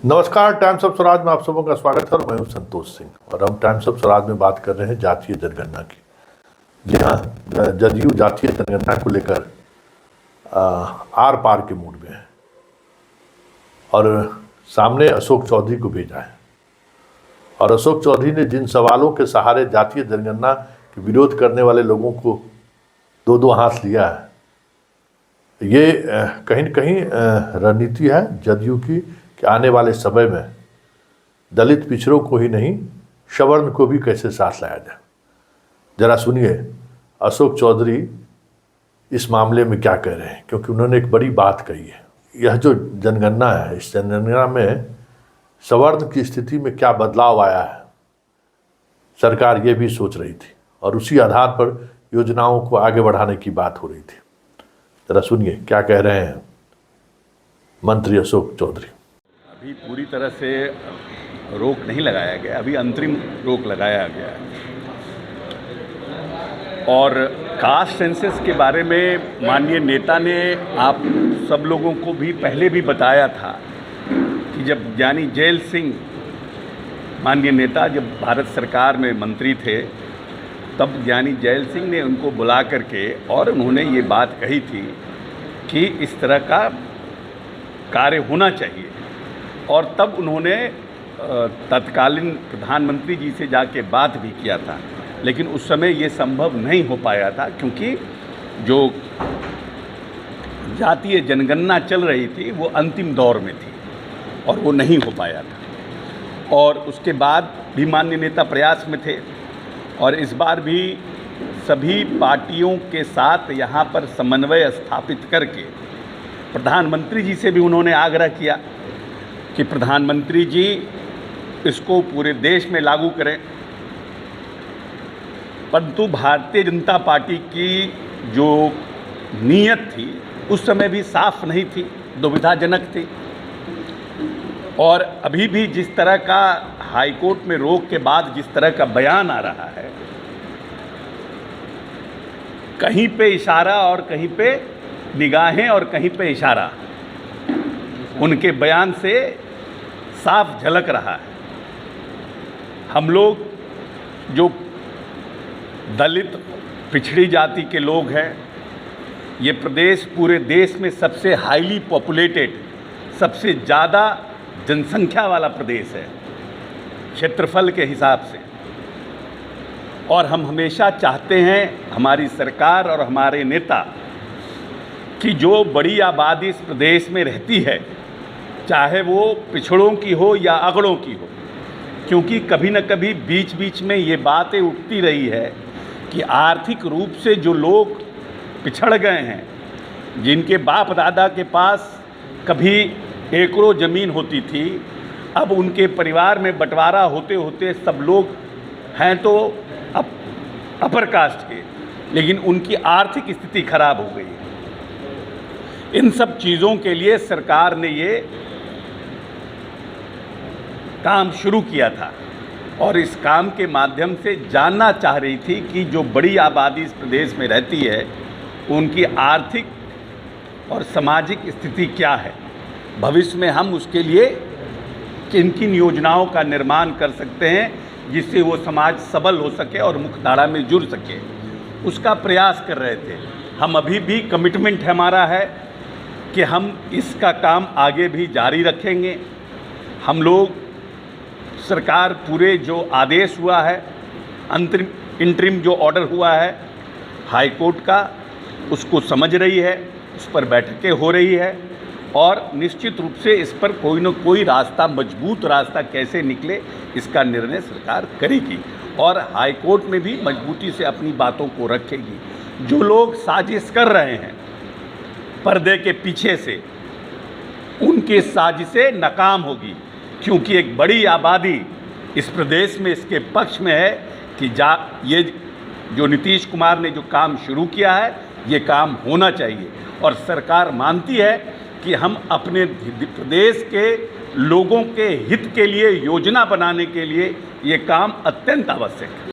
नमस्कार, times of Swaraj में आप सबों का स्वागत है और मैं हूं संतोष सिंह। और हम टाइम्स ऑफ स्वराज में बात कर रहे हैं जातीय जनगणना की। जी हाँ, जदयू जातीय जनगणना को लेकर आर पार के मूड में है और सामने अशोक चौधरी को भेजा है। और अशोक चौधरी ने जिन सवालों के सहारे जातीय जनगणना के विरोध करने वाले लोगों को दो दो हाथ लिया है, ये कहीं न कहीं रणनीति है जदयू की कि आने वाले समय में दलित पिछड़ों को ही नहीं, सवर्ण को भी कैसे साथ लाया जाए। जरा सुनिए अशोक चौधरी इस मामले में क्या कह रहे हैं, क्योंकि उन्होंने एक बड़ी बात कही है। यह जो जनगणना है, इस जनगणना में सवर्ण की स्थिति में क्या बदलाव आया है, सरकार ये भी सोच रही थी और उसी आधार पर योजनाओं को आगे बढ़ाने की बात हो रही थी। जरा सुनिए क्या कह रहे हैं मंत्री अशोक चौधरी। अभी पूरी तरह से रोक नहीं लगाया गया, अभी अंतरिम रोक लगाया गया है। और कास्ट सेंसस के बारे में माननीय नेता ने आप सब लोगों को भी पहले भी बताया था कि जब ज्ञानी जैल सिंह माननीय नेता जब भारत सरकार में मंत्री थे, तब ज्ञानी जैल सिंह ने उनको बुला करके और उन्होंने ये बात कही थी कि इस तरह का कार्य होना चाहिए। और तब उन्होंने तत्कालीन प्रधानमंत्री जी से जाके बात भी किया था, लेकिन उस समय ये संभव नहीं हो पाया था क्योंकि जो जातीय जनगणना चल रही थी वो अंतिम दौर में थी और वो नहीं हो पाया था। और उसके बाद भी माननीय नेता प्रयास में थे और इस बार भी सभी पार्टियों के साथ यहाँ पर समन्वय स्थापित करके प्रधानमंत्री जी से भी उन्होंने आग्रह किया कि प्रधानमंत्री जी इसको पूरे देश में लागू करें। परंतु भारतीय जनता पार्टी की जो नीयत थी उस समय भी साफ नहीं थी, दुविधाजनक थी। और अभी भी जिस तरह का हाईकोर्ट में रोक के बाद जिस तरह का बयान आ रहा है, कहीं पे इशारा और कहीं पे निगाहें और कहीं पे इशारा, उनके बयान से साफ झलक रहा है। हम लोग जो दलित पिछड़ी जाति के लोग हैं, ये प्रदेश पूरे देश में सबसे हाईली पॉपुलेटेड, सबसे ज़्यादा जनसंख्या वाला प्रदेश है क्षेत्रफल के हिसाब से। और हम हमेशा चाहते हैं, हमारी सरकार और हमारे नेता, कि जो बड़ी आबादी इस प्रदेश में रहती है, चाहे वो पिछड़ों की हो या अगड़ों की हो, क्योंकि कभी न कभी बीच बीच में ये बातें उठती रही है कि आर्थिक रूप से जो लोग पिछड़ गए हैं, जिनके बाप दादा के पास कभी एकड़ों ज़मीन होती थी, अब उनके परिवार में बंटवारा होते होते सब लोग हैं तो अपर कास्ट के, लेकिन उनकी आर्थिक स्थिति खराब हो गई है। इन सब चीज़ों के लिए सरकार ने ये काम शुरू किया था और इस काम के माध्यम से जानना चाह रही थी कि जो बड़ी आबादी इस प्रदेश में रहती है उनकी आर्थिक और सामाजिक स्थिति क्या है, भविष्य में हम उसके लिए किन किन योजनाओं का निर्माण कर सकते हैं जिससे वो समाज सबल हो सके और मुख्यधारा में जुड़ सके, उसका प्रयास कर रहे थे। हम अभी भी कमिटमेंट हमारा है कि हम इसका काम आगे भी जारी रखेंगे। हम लोग सरकार पूरे जो आदेश हुआ है, इंटरिम जो ऑर्डर हुआ है हाई कोर्ट का, उसको समझ रही है, उस पर बैठकें हो रही है और निश्चित रूप से इस पर कोई न कोई रास्ता, मजबूत रास्ता कैसे निकले, इसका निर्णय सरकार करेगी और हाई कोर्ट में भी मजबूती से अपनी बातों को रखेगी। जो लोग साजिश कर रहे हैं पर्दे के पीछे से, उनकी साजिशें नाकाम होगी, क्योंकि एक बड़ी आबादी इस प्रदेश में इसके पक्ष में है कि ये जो नीतीश कुमार ने जो काम शुरू किया है ये काम होना चाहिए। और सरकार मानती है कि हम अपने प्रदेश के लोगों के हित के लिए योजना बनाने के लिए ये काम अत्यंत आवश्यक है।